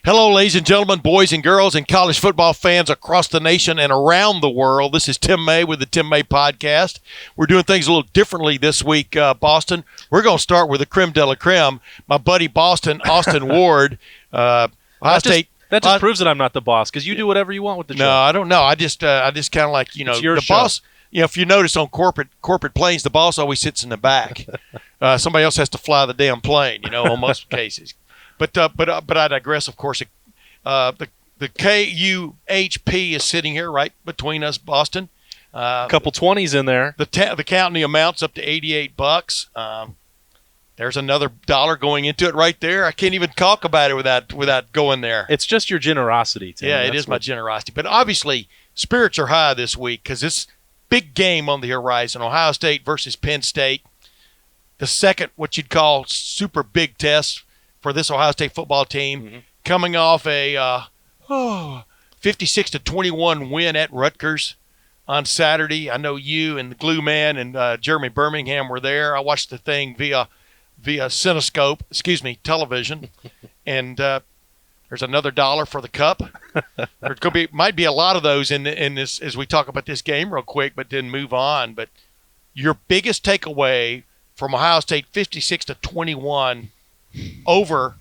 Hello, ladies and gentlemen, boys and girls, and college football fans across the nation and around the world. This is Tim May with the Tim May Podcast. We're doing things a little differently this week, Boston. We're going to start with the creme de la creme. My buddy Austin Ward, Ohio State. That just proves that I'm not the boss, because you do whatever you want with the show. No, I don't know. I just kind of like, it's your the show. boss. If you notice on corporate planes, the boss always sits in the back. Somebody else has to fly the damn plane, on most cases. But I digress. Of course, the KUHP is sitting here right between us, Boston. A couple 20s in there. The counting amounts up to $88. There's another dollar going into it right there. I can't even talk about it without going there. It's just your generosity, Tim. Yeah, it is my generosity. But obviously, spirits are high this week because this big game on the horizon: Ohio State versus Penn State. The second, what you'd call super big test for this Ohio State football team, coming off a 56-21 win at Rutgers on Saturday. I know you and the Glue Man and Jeremy Birmingham were there. I watched the thing via television, and there's another dollar for the cup. There might be a lot of those in this as we talk about this game real quick, but then move on. But your biggest takeaway from Ohio State 56-21 over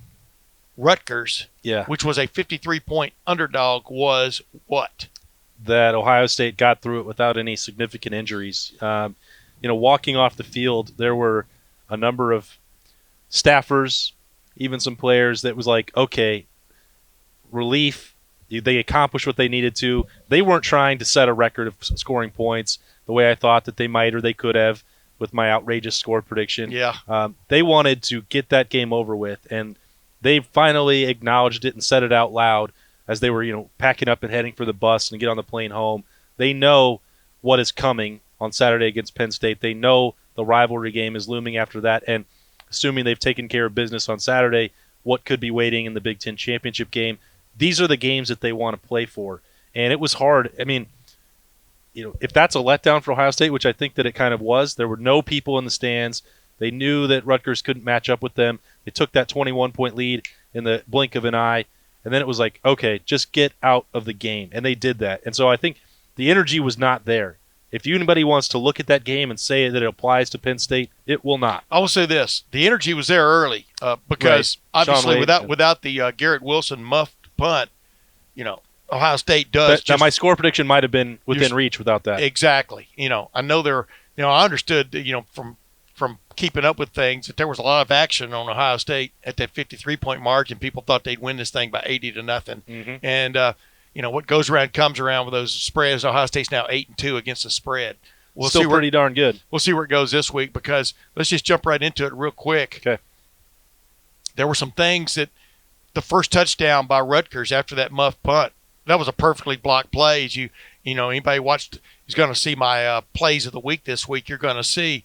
Rutgers, which was a 53-point underdog, was what? That Ohio State got through it without any significant injuries. Walking off the field, there were a number of staffers, even some players that was like, okay, relief. They accomplished what they needed to. They weren't trying to set a record of scoring points the way I thought that they might or they could have with my outrageous score prediction. They wanted to get that game over with, and they finally acknowledged it and said it out loud as they were, packing up and heading for the bus and get on the plane home. They know what is coming on Saturday against Penn State. They know the rivalry game is looming after that, and assuming they've taken care of business on Saturday, what could be waiting in the Big Ten championship game? These are the games that they want to play for, and it was hard. I mean, if that's a letdown for Ohio State, which I think that it kind of was, there were no people in the stands. They knew that Rutgers couldn't match up with them. They took that 21-point lead in the blink of an eye, and then it was like, okay, just get out of the game, and they did that. And so I think the energy was not there. If anybody wants to look at that game and say that it applies to Penn State, it will not. I will say this: the energy was there early because obviously without the Garrett Wilson muffed punt, Ohio State does. Now my score prediction might have been within reach without that. Exactly. I know there. I understood. From keeping up with things, that there was a lot of action on Ohio State at that 53-point margin. People thought they'd win this thing by 80-0, and what goes around comes around with those spreads. Ohio State's now 8-2 against the spread. Still pretty darn good. We'll see where it goes this week, because let's just jump right into it real quick. Okay. There were some things that the first touchdown by Rutgers after that muff punt, that was a perfectly blocked play. As anybody watched is going to see my plays of the week this week. You're going to see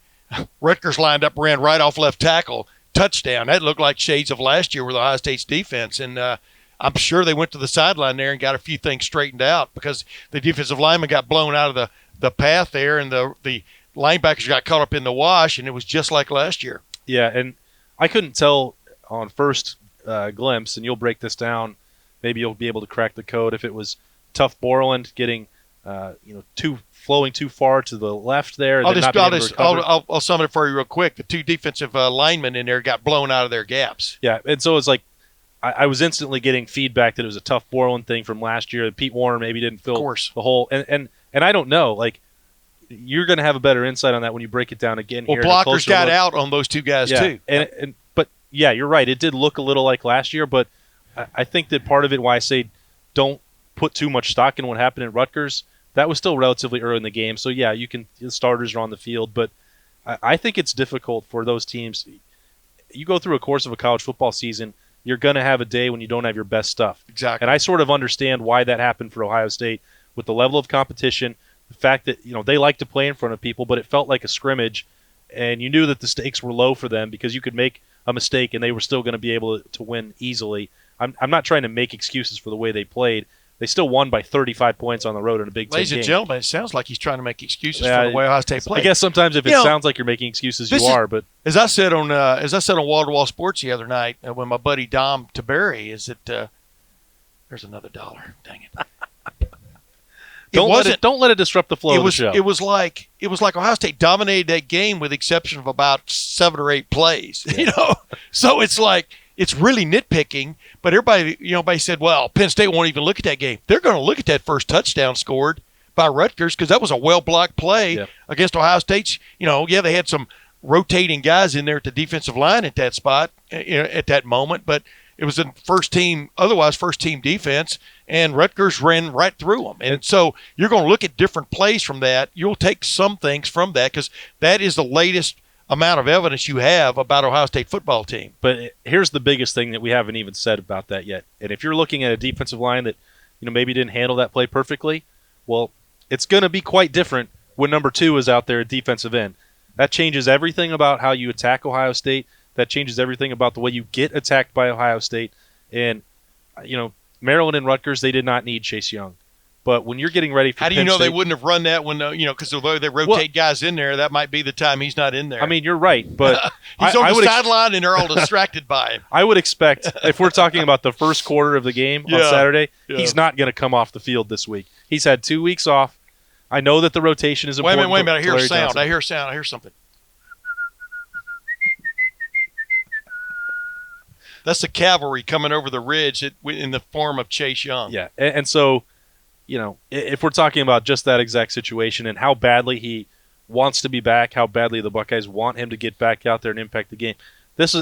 Rutgers lined up, ran right off left tackle, touchdown. That looked like shades of last year with Ohio State's defense, and I'm sure they went to the sideline there and got a few things straightened out, because the defensive lineman got blown out of the path there, and the linebackers got caught up in the wash, and it was just like last year. Yeah, and I couldn't tell on first glimpse, and you'll break this down. Maybe you'll be able to crack the code if it was Tough Borland getting flowing too far to the left there. I'll sum it for you real quick. The two defensive linemen in there got blown out of their gaps. Yeah, and so it's like I was instantly getting feedback that it was a Tough Borland thing from last year. Pete Warner maybe didn't fill the hole. And I don't know. Like, you're going to have a better insight on that when you break it down again. Well, blockers got out on those two guys too. But yeah, you're right. It did look a little like last year, but I think that part of it why I say don't put too much stock in what happened at Rutgers, that was still relatively early in the game. So, yeah, the starters are on the field, but I think it's difficult for those teams. You go through a course of a college football season, you're going to have a day when you don't have your best stuff. Exactly. And I sort of understand why that happened for Ohio State with the level of competition, the fact that they like to play in front of people, but it felt like a scrimmage, and you knew that the stakes were low for them because you could make a mistake and they were still going to be able to win easily. I'm not trying to make excuses for the way they played. They still won by 35 points on the road in a Big Ten game. Ladies and gentlemen, it sounds like he's trying to make excuses for the way Ohio State played. I guess sometimes if it sounds like you're making excuses, you are. But as I said on Wall to Wall Sports the other night with my buddy Dom Taberry, is that There's another $1. Dang it. Don't let it disrupt the flow of the show. It was like Ohio State dominated that game with the exception of about 7 or 8 plays. Yeah. So it's like it's really nitpicking. But everybody said, well, Penn State won't even look at that game. They're going to look at that first touchdown scored by Rutgers because that was a well blocked play against Ohio State. They had some rotating guys in there at the defensive line at that spot at that moment, but it was a first team defense, and Rutgers ran right through them. And so you're going to look at different plays from that. You'll take some things from that because that is the latest amount of evidence you have about Ohio State football team. But here's the biggest thing that we haven't even said about that yet. And if you're looking at a defensive line that maybe didn't handle that play perfectly, well, it's going to be quite different when number 2 is out there at defensive end. That changes everything about how you attack Ohio State. That changes everything about the way you get attacked by Ohio State. And, Maryland and Rutgers, they did not need Chase Young. But when you're getting ready for How do you Penn know State, they wouldn't have run that when, because although they rotate guys in there, that might be the time he's not in there. I mean, you're right. But he's on the sideline and they're all distracted by him. I would expect, if we're talking about the first quarter of the game on Saturday, he's not going to come off the field this week. He's had 2 weeks off. I know that the rotation is important. Wait a minute. I hear a sound. I hear something. That's the cavalry coming over the ridge in the form of Chase Young. Yeah, and so, if we're talking about just that exact situation and how badly he wants to be back, how badly the Buckeyes want him to get back out there and impact the game,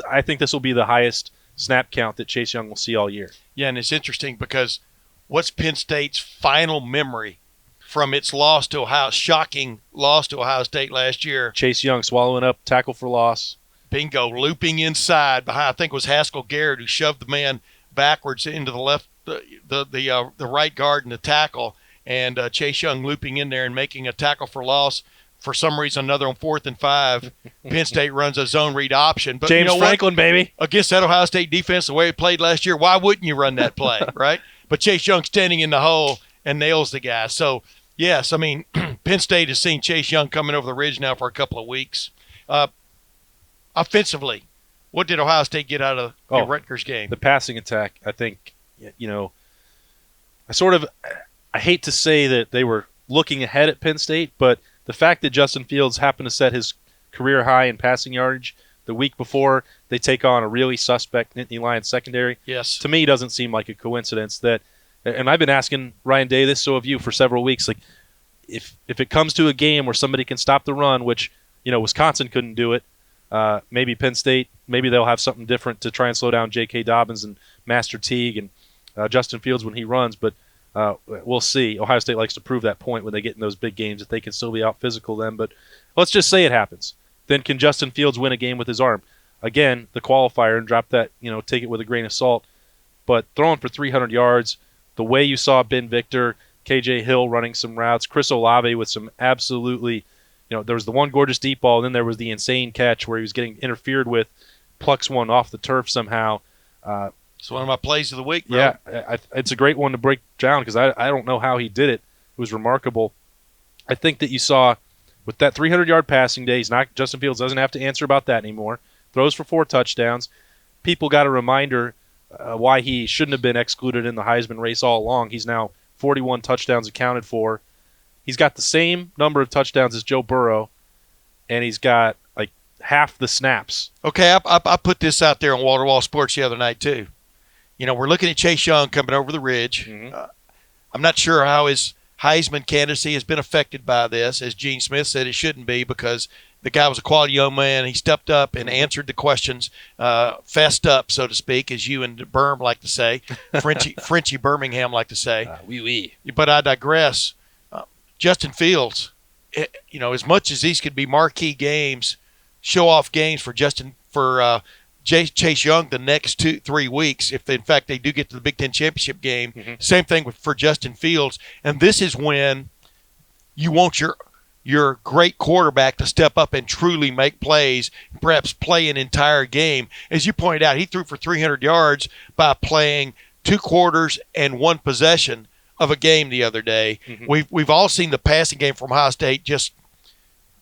I think this will be the highest snap count that Chase Young will see all year. Yeah, and it's interesting because what's Penn State's final memory from its shocking loss to Ohio State last year? Chase Young swallowing up tackle for loss. Bingo, looping inside behind. I think it was Haskell Garrett who shoved the man backwards into the left, the right guard and the tackle, and Chase Young looping in there and making a tackle for loss. For some reason, another on 4th and 5. Penn State runs a zone read option. But James Franklin, baby. Against that Ohio State defense, the way it played last year, why wouldn't you run that play, right? But Chase Young standing in the hole and nails the guy. So, yes, I mean, Penn State has seen Chase Young coming over the ridge now for a couple of weeks. Offensively, what did Ohio State get out of the Rutgers game? The passing attack, I think, I hate to say that they were looking ahead at Penn State, but the fact that Justin Fields happened to set his career high in passing yardage the week before they take on a really suspect Nittany Lions secondary, to me doesn't seem like a coincidence. And I've been asking Ryan Day this, so have you, for several weeks, like if it comes to a game where somebody can stop the run, which Wisconsin couldn't do it, maybe Penn State, maybe they'll have something different to try and slow down J.K. Dobbins and Master Teague and Justin Fields when he runs. But we'll see. Ohio State likes to prove that point when they get in those big games that they can still be out physical them. But let's just say it happens. Then can Justin Fields win a game with his arm? Again, the qualifier, and drop that, take it with a grain of salt. But throwing for 300 yards, the way you saw Ben Victor, KJ Hill running some routes, Chris Olave with some absolutely, there was the one gorgeous deep ball, and then there was the insane catch where he was getting interfered with, plucks one off the turf somehow. It's one of my plays of the week, bro. Yeah, it's a great one to break down because I don't know how he did it. It was remarkable. I think that you saw with that 300-yard passing day, Justin Fields doesn't have to answer about that anymore. Throws for 4 touchdowns. People got a reminder why he shouldn't have been excluded in the Heisman race all along. He's now 41 touchdowns accounted for. He's got the same number of touchdowns as Joe Burrow, and he's got like half the snaps. Okay, I put this out there on Wall to Wall Sports the other night too. We're looking at Chase Young coming over the ridge. Mm-hmm. I'm not sure how his Heisman candidacy has been affected by this. As Gene Smith said, it shouldn't be because the guy was a quality young man. He stepped up and answered the questions, fessed up, so to speak, as you and Berm like to say, Frenchie Birmingham like to say. Oui. But I digress. Justin Fields, as much as these could be marquee games, show-off games for Chase Young the next 2-3 weeks, if in fact they do get to the Big Ten championship game. Mm-hmm. Same thing for Justin Fields. And this is when you want your great quarterback to step up and truly make plays, perhaps play an entire game. As you pointed out, he threw for 300 yards by playing 2 quarters and 1 possession of a game the other day. Mm-hmm. We've all seen the passing game from Ohio State just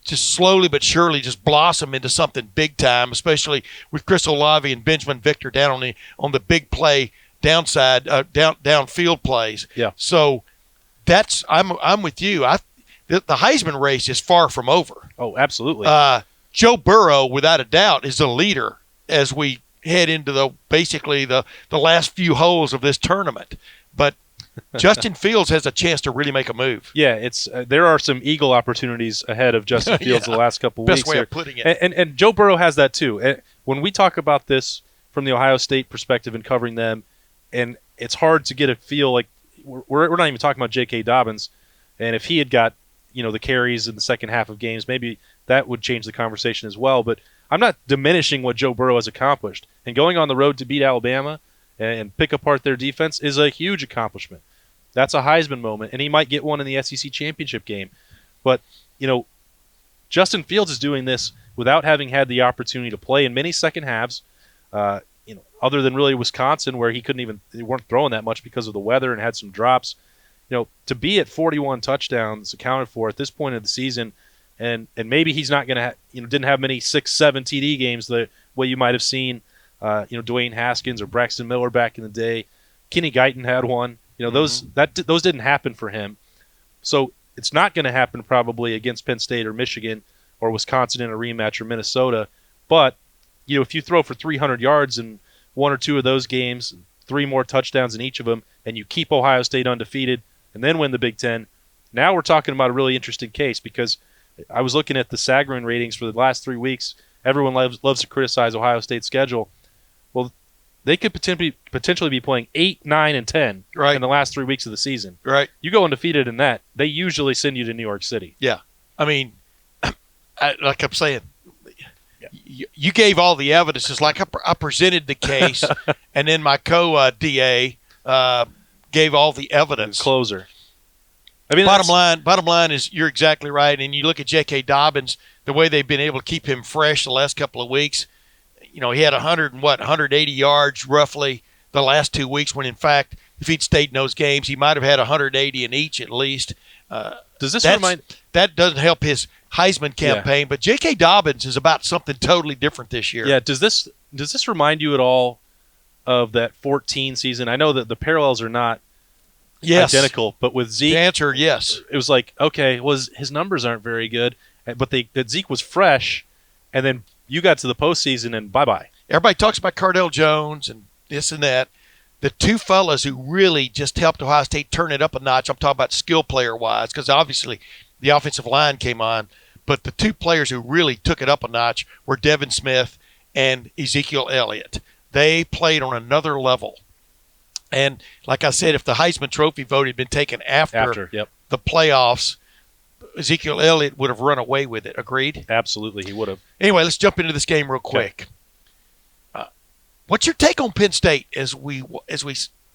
slowly but surely just blossom into something big time, especially with Chris Olave and Benjamin Victor down on the big play downfield plays. Yeah. So I'm with you. The Heisman race is far from over. Oh, absolutely. Joe Burrow, without a doubt, is the leader as we head into the last few holes of this tournament. But Justin Fields has a chance to really make a move. Yeah, it's there are some eagle opportunities ahead of Justin Fields the last couple weeks. Best way here. of putting it. And Joe Burrow has that too. And when we talk about this from the Ohio State perspective and covering them, and it's hard to get a feel like we're not even talking about J.K. Dobbins, and if he had got the carries in the second half of games, maybe that would change the conversation as well. But I'm not diminishing what Joe Burrow has accomplished. And going on the road to beat Alabama and pick apart their defense is a huge accomplishment. That's a Heisman moment, and he might get one in the SEC championship game. But, Justin Fields is doing this without having had the opportunity to play in many second halves, other than really Wisconsin, where they weren't throwing that much because of the weather and had some drops. To be at 41 touchdowns accounted for at this point of the season, and maybe he's not going to didn't have many 6-7 TD games the way you might have seen Dwayne Haskins or Braxton Miller back in the day. Kenny Guyton had one. Those didn't happen for him. So it's not going to happen probably against Penn State or Michigan or Wisconsin in a rematch or Minnesota. But if you throw for 300 yards in one or two of those games, 3 more touchdowns in each of them, and you keep Ohio State undefeated and then win the Big Ten, now we're talking about a really interesting case, because I was looking at the Sagarin ratings for the last 3 weeks. Everyone loves to criticize Ohio State's schedule. Well, they could potentially be playing 8, 9, and 10 in the last 3 weeks of the season. Right. You go undefeated in that, they usually send you to New York City. Yeah. I mean, like I'm saying, you gave all the evidence. It's like I presented the case, and then my co-DA gave all the evidence. Closer. I mean, bottom line is you're exactly right. And you look at J.K. Dobbins, the way they've been able to keep him fresh the last couple of weeks. He had 180 yards roughly the last 2 weeks, when in fact, if he'd stayed in those games, he might have had 180 in each at least. That doesn't help his Heisman campaign, but J.K. Dobbins is about something totally different this year. Yeah. Does this remind you at all of that 14 season? I know that the parallels are not identical, but with Zeke, the answer, yes. It was like, okay, his numbers aren't very good, but that Zeke was fresh, and then you got to the postseason and bye-bye. Everybody talks about Cardell Jones and this and that. The two fellas who really just helped Ohio State turn it up a notch, I'm talking about skill player-wise, because obviously the offensive line came on, but the two players who really took it up a notch were Devin Smith and Ezekiel Elliott. They played on another level. And like I said, if the Heisman Trophy vote had been taken after the playoffs, Ezekiel Elliott would have run away with it. Agreed? Absolutely, he would have. Anyway, let's jump into this game real quick. What's your take on Penn State as we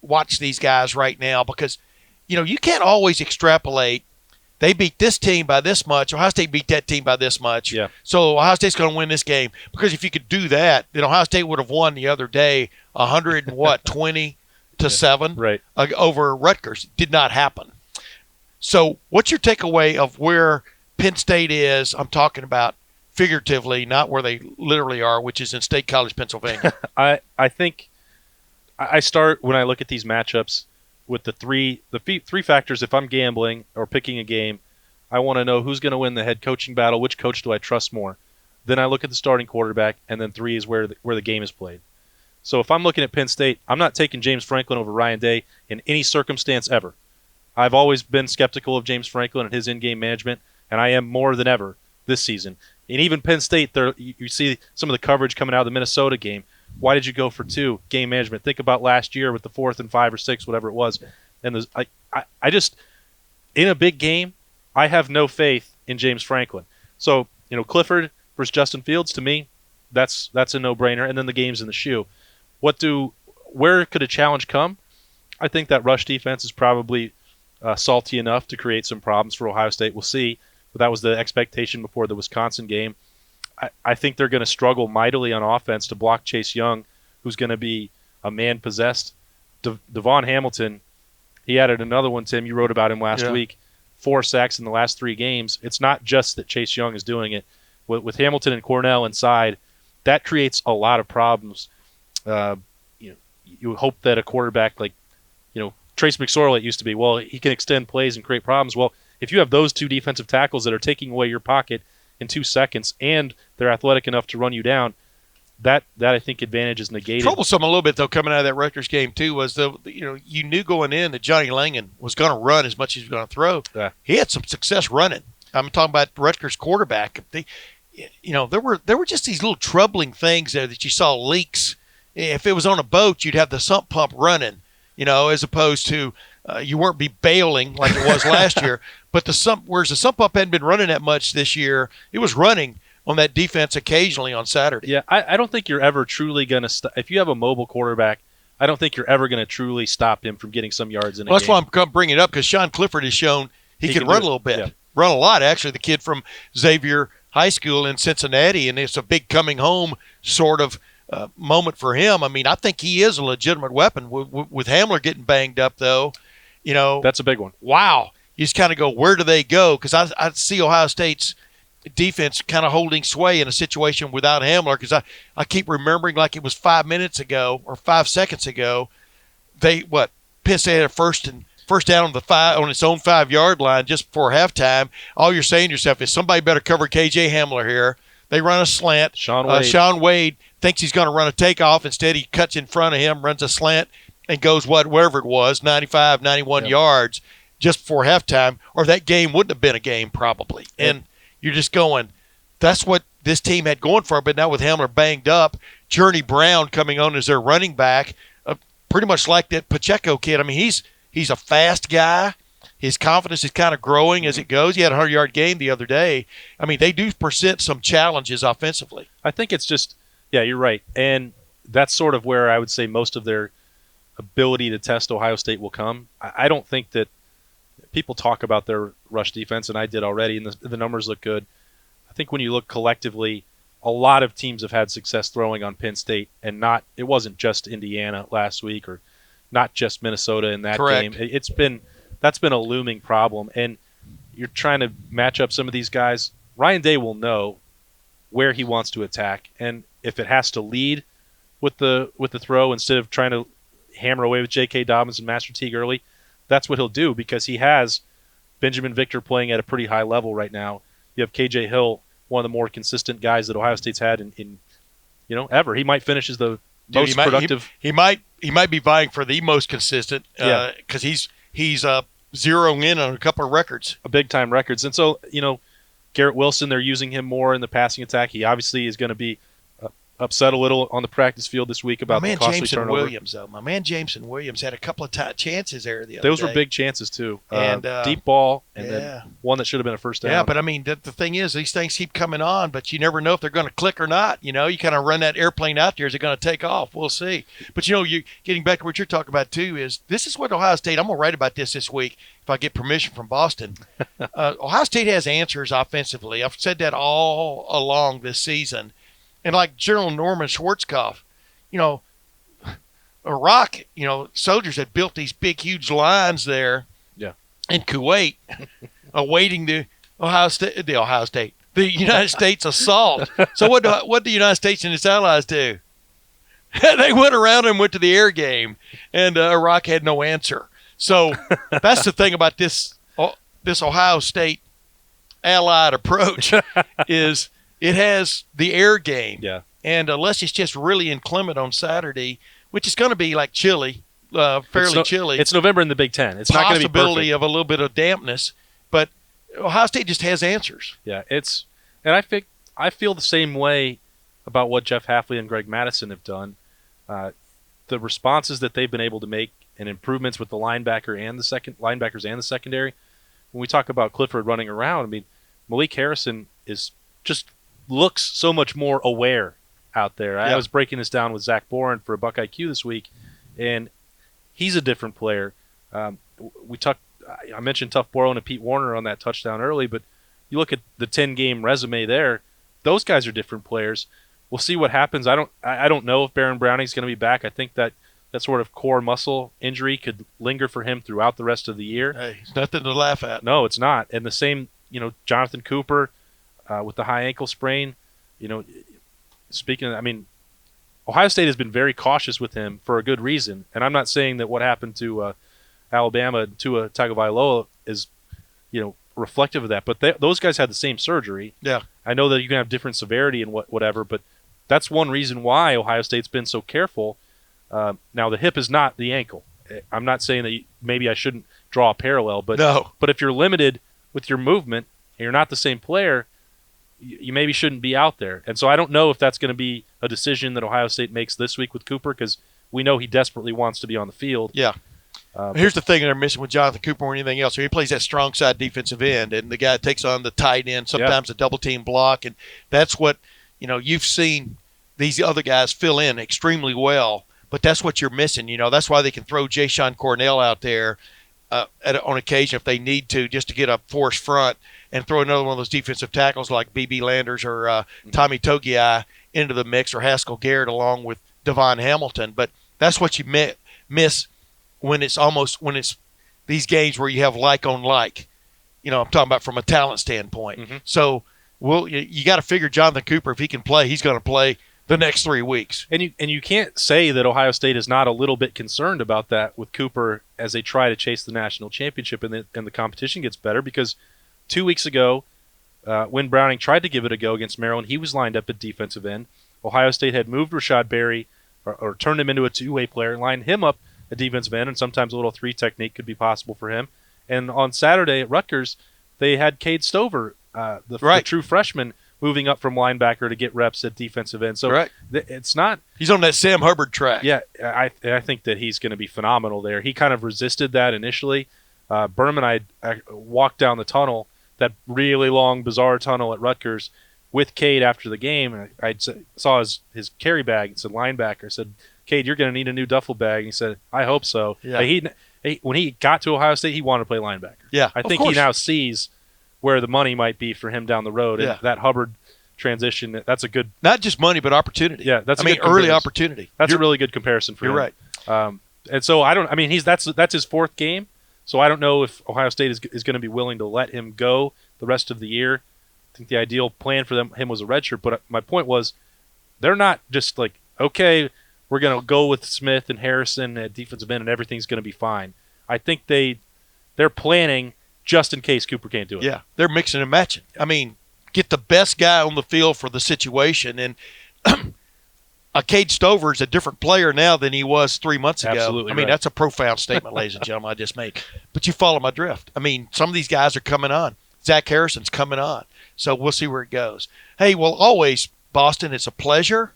watch these guys right now? Because, you can't always extrapolate. They beat this team by this much. Ohio State beat that team by this much. Yeah. So Ohio State's going to win this game. Because if you could do that, then Ohio State would have won the other day 20 to 7 over Rutgers. Did not happen. So what's your takeaway of where Penn State is? I'm talking about figuratively, not where they literally are, which is in State College, Pennsylvania. I think I start when I look at these matchups with the three factors. If I'm gambling or picking a game, I want to know who's going to win the head coaching battle, which coach do I trust more. Then I look at the starting quarterback, and then 3 is where the game is played. So if I'm looking at Penn State, I'm not taking James Franklin over Ryan Day in any circumstance ever. I've always been skeptical of James Franklin and his in-game management, and I am more than ever this season. And even Penn State, you see some of the coverage coming out of the Minnesota game. Why did you go for 2? Game management. Think about last year with the 4th and 5 or 6, whatever it was. And I just, in a big game, I have no faith in James Franklin. So, Clifford versus Justin Fields, to me, that's a no-brainer. And then the game's in the shoe. Where could a challenge come? I think that rush defense is probably salty enough to create some problems for Ohio State. We'll see. But that was the expectation before the Wisconsin game. I think they're going to struggle mightily on offense to block Chase Young, who's going to be a man-possessed. Devon Hamilton, he added another one, Tim. You wrote about him last week. 4 sacks in the last 3 games. It's not just that Chase Young is doing it. With Hamilton and Cornell inside, that creates a lot of problems. you hope that a quarterback like, Trace McSorley, it used to be, well, he can extend plays and create problems. Well, if you have those two defensive tackles that are taking away your pocket in 2 seconds and they're athletic enough to run you down, that I think advantage is negated. Troublesome a little bit, though, coming out of that Rutgers game, too, was you knew going in that Johnny Langan was going to run as much as he was going to throw. Yeah. He had some success running. I'm talking about Rutgers quarterback. There were just these little troubling things there that you saw leaks. If it was on a boat, you'd have the sump pump running, as opposed to you weren't be bailing like it was last year. But whereas the sump pump hadn't been running that much this year, it was running on that defense occasionally on Saturday. Yeah, I don't think you're ever truly going to if you have a mobile quarterback, I don't think you're ever going to truly stop him from getting some yards in a game. That's why I'm bringing it up, because Sean Clifford has shown he can run a little bit. Yeah. Run a lot, actually, the kid from Xavier High School in Cincinnati, and it's a big coming home sort of moment for him. I mean, I think he is a legitimate weapon. With Hamler getting banged up, though, that's a big one. Wow. You just kind of go, where do they go? Because I see Ohio State's defense kind of holding sway in a situation without Hamler, because I keep remembering like it was 5 minutes ago or 5 seconds ago, Penn State had a first down on its own 5-yard line just before halftime. All you're saying to yourself is somebody better cover KJ Hamler here. They run a slant. Shaun Wade thinks he's going to run a takeoff. Instead, he cuts in front of him, runs a slant, and goes whatever it was, 95, 91 yards just before halftime, or that game wouldn't have been a game probably. And you're just going, that's what this team had going for it. But now with Hamler banged up, Journey Brown coming on as their running back, pretty much like that Pacheco kid. I mean, he's a fast guy. His confidence is kind of growing as it goes. He had a 100-yard game the other day. I mean, they do present some challenges offensively. I think it's just, you're right. And that's sort of where I would say most of their ability to test Ohio State will come. I don't think that people talk about their rush defense, and I did already, and the numbers look good. I think when you look collectively, a lot of teams have had success throwing on Penn State, and it wasn't just Indiana last week or not just Minnesota in that Correct. game. That's been a looming problem, and you're trying to match up some of these guys. Ryan Day will know where he wants to attack, and if it has to lead with the throw instead of trying to hammer away with J.K. Dobbins and Master Teague early, that's what he'll do, because he has Benjamin Victor playing at a pretty high level right now. You have K.J. Hill, one of the more consistent guys that Ohio State's had in ever. He might finish as the most productive. He might be vying for the most consistent because he's zeroing in on a couple of records. Big-time records. And so, Garrett Wilson, they're using him more in the passing attack. He obviously is going to be upset a little on the practice field this week about the costly turnover. My man Jameson Williams had a couple of chances there the other day. Those were big chances, too. And deep ball, and then one that should have been a first down. Yeah, but I mean, the thing is, these things keep coming on, but you never know if they're going to click or not. You kind of run that airplane out there. Is it going to take off? We'll see. But, you getting back to what you're talking about, too, is this is what Ohio State – I'm going to write about this week if I get permission from Boston. Ohio State has answers offensively. I've said that all along this season. And like General Norman Schwarzkopf, Iraq, soldiers had built these big, huge lines there in Kuwait awaiting the United States assault. So what do the United States and its allies do? They went around and went to the air game, and Iraq had no answer. So that's the thing about this Ohio State allied approach is – it has the air game. Yeah. And unless it's just really inclement on Saturday, which is going to be like chilly, fairly chilly. It's November in the Big Ten. It's not going to be perfect. Possibility of a little bit of dampness, but Ohio State just has answers. Yeah, and I feel the same way about what Jeff Hafley and Greg Madison have done. The responses that they've been able to make and improvements with the linebackers and the secondary. When we talk about Clifford running around, I mean, Malik Harrison looks so much more aware out there. Yeah. I was breaking this down with Zach Boren for Buckeye Q this week, and he's a different player. I mentioned Tuff Borland and Pete Warner on that touchdown early, but you look at the 10-game resume there, those guys are different players. We'll see what happens. I don't know if Baron Browning's going to be back. I think that sort of core muscle injury could linger for him throughout the rest of the year. Hey, it's nothing to laugh at. No, it's not. And the same, Jonathan Cooper, with the high ankle sprain, Ohio State has been very cautious with him for a good reason. And I'm not saying that what happened to Alabama and Tua Tagovailoa is, reflective of that. But those guys had the same surgery. Yeah. I know that you can have different severity and whatever, but that's one reason why Ohio State's been so careful. Now, the hip is not the ankle. I'm not saying that maybe I shouldn't draw a parallel, but No. But if you're limited with your movement and you're not the same player, you maybe shouldn't be out there. And so I don't know if that's going to be a decision that Ohio State makes this week with Cooper, because we know he desperately wants to be on the field. Yeah. Here's the thing they're missing with Jonathan Cooper or anything else. He plays that strong side defensive end, and the guy takes on the tight end, sometimes a double team block, and that's what you've seen these other guys fill in extremely well. But that's what you're missing. That's why they can throw Jayshon Cornell out there on occasion if they need to, just to get a forced front, and throw another one of those defensive tackles like B.B. Landers or Tommy Togiai into the mix, or Haskell Garrett along with Devon Hamilton. But that's what you miss when it's these games where you have like on like. I'm talking about from a talent standpoint. Mm-hmm. So you got to figure Jonathan Cooper, if he can play, he's going to play the next 3 weeks. And you can't say that Ohio State is not a little bit concerned about that with Cooper as they try to chase the national championship and the competition gets better, because 2 weeks ago, when Browning tried to give it a go against Maryland, he was lined up at defensive end. Ohio State had moved Rashad Berry or turned him into a two-way player, lined him up at defensive end, and sometimes a little three technique could be possible for him. And on Saturday at Rutgers, they had Cade Stover, the true freshman, moving up from linebacker to get reps at defensive end. So it's not... He's on that Sam Hubbard track. Yeah, I think that he's going to be phenomenal there. He kind of resisted that initially. Berman, I walked down the tunnel, that really long, bizarre tunnel at Rutgers, with Cade after the game. I saw his carry bag. It said linebacker. I said, Cade, you're going to need a new duffel bag. And he said, I hope so. Yeah. When he got to Ohio State, he wanted to play linebacker. Yeah, I think he now sees where the money might be for him down the road. And that Hubbard transition, that's a good... Not just money, but opportunity. Yeah, that's early opportunity. That's a really good comparison for him. You're right. And so that's his fourth game. So I don't know if Ohio State is going to be willing to let him go the rest of the year. I think the ideal plan for him was a redshirt. But my point was, they're not just like, okay, we're going to go with Smith and Harrison at defensive end and everything's going to be fine. I think they're planning just in case Cooper can't do it. Yeah, they're mixing and matching. Get the best guy on the field for the situation. And Cade Stover is a different player now than he was 3 months ago. Absolutely that's a profound statement, ladies and gentlemen, I just made. But you follow my drift. Some of these guys are coming on. Zach Harrison's coming on. So we'll see where it goes. Hey, well, always, Boston, it's a pleasure.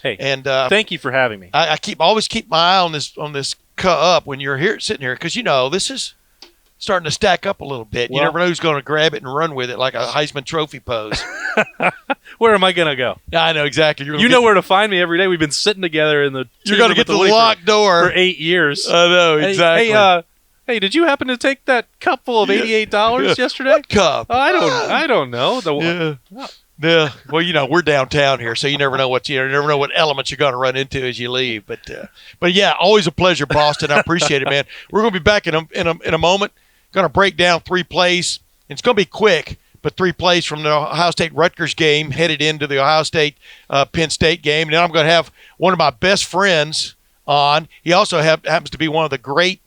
Hey, and thank you for having me. I always keep my eye on this up when you're sitting here, because this is starting to stack up a little bit. You never know who's going to grab it and run with it like a Heisman Trophy pose. Where am I going to go? I know exactly. You know where to find me every day. We've been sitting together in the... You're going to get to the locked door. For 8 years. I know, exactly. Hey, did you happen to take that cup full of $88 yesterday? What cup? I don't know. Yeah. Well, we're downtown here, so you never know you never know what elements you're going to run into as you leave. But yeah, always a pleasure, Boston. I appreciate it, man. We're going to be back in a moment. Going to break down 3 plays. It's going to be quick, but 3 plays from the Ohio State Rutgers game headed into the Ohio State Penn State game. And then I'm going to have one of my best friends on. He also happens to be one of the great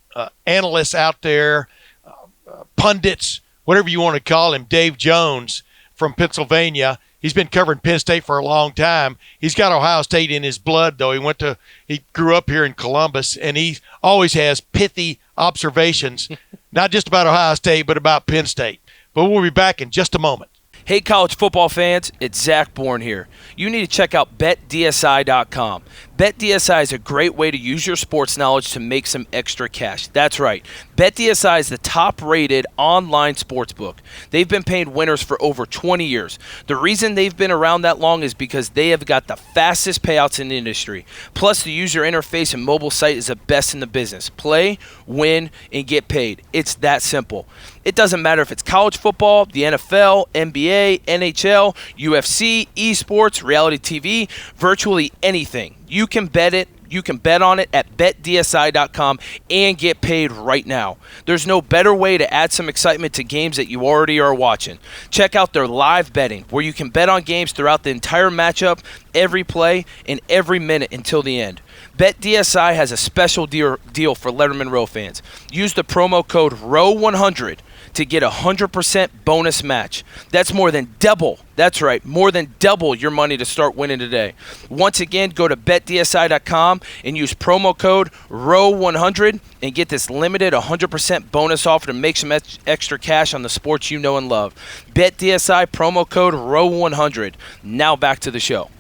analysts out there, pundits, whatever you want to call him, Dave Jones from Pennsylvania. He's been covering Penn State for a long time. He's got Ohio State in his blood, though. He grew up here in Columbus, and he always has pithy observations, not just about Ohio State, but about Penn State. But we'll be back in just a moment. Hey, college football fans, it's Zach Bourne here. You need to check out BetDSI.com. BetDSI is a great way to use your sports knowledge to make some extra cash. That's right. BetDSI is the top-rated online sportsbook. They've been paying winners for over 20 years. The reason they've been around that long is because they have got the fastest payouts in the industry. Plus, the user interface and mobile site is the best in the business. Play, win, and get paid. It's that simple. It doesn't matter if it's college football, the NFL, NBA, NHL, UFC, esports, reality TV, virtually anything. You can bet it You can bet on it at betdsi.com and get paid right now. There's no better way to add some excitement to games that you already are watching. Check out their live betting, where you can bet on games throughout the entire matchup, every play, and every minute until the end. BetDSI has a special deal for Lettermen Row fans. Use the promo code ROW100 to get a 100% bonus match. That's more than double. That's right, more than double your money to start winning today. Once again, go to betdsi.com and use promo code ROW100 and get this limited 100% bonus offer to make some extra cash on the sports you know and love. BetDSI promo code ROW100. Now back to the show.